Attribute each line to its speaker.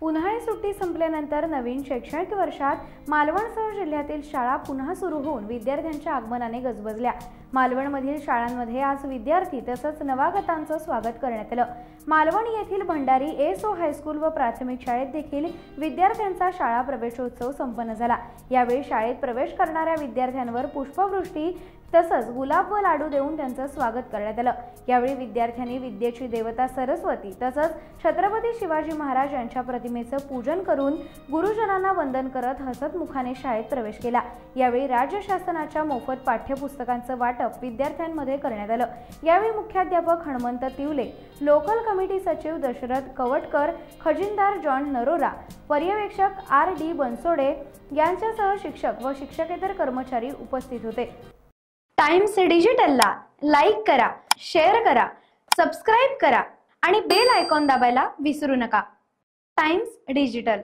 Speaker 1: उन्हाळी सुट्टी संपल्यानंतर नवीन शैक्षणिक वर्षात मालवणसह जिल्ह्यातील शाळा पुन्हा सुरू होऊन विद्यार्थ्यांच्या आगमनाने गजबजल्या। मालवणमधील शाळांमध्ये आज विद्यार्थी तसंच नवागतांचं स्वागत करण्यात आलं। मालवण येथील भंडारी एसओ हायस्कूल व प्राथमिक शाळेत देखील विद्यार्थ्यांचा शाळा प्रवेशोत्सव संपन्न झाला। यावेळी शाळेत प्रवेश करणाऱ्या विद्यार्थ्यांवर पुष्पवृष्टी तसंच गुलाब व लाडू देऊन त्यांचं स्वागत करण्यात आलं। यावेळी विद्यार्थ्यांनी विद्येची देवता सरस्वती तसंच छत्रपती शिवाजी महाराज यांच्या प्रतिमेचं पूजन करून गुरुजनांना वंदन करत हसतमुखाने शाळेत प्रवेश केला। यावेळी राज्य शासनाच्या मोफत पाठ्यपुस्तकांचं वाटप विद्यार्थ्यांमध्ये करण्यात आलं। यावेळी मुख्याध्यापक हनुमंत तिवले, लोकल कमिटी सचिव दशरथ कवटकर, खजिनदार जॉन नरोरा, पर्यवेक्षक आर.डी. बनसोडे यांच्यासह शिक्षक व शिक्षकेतर कर्मचारी उपस्थित होते। टाइम्स डिजिटलला लाईक करा, शेअर करा, सबस्क्राइब करा आणि बेल आयकॉन दाबायला विसरू नका। Times digital.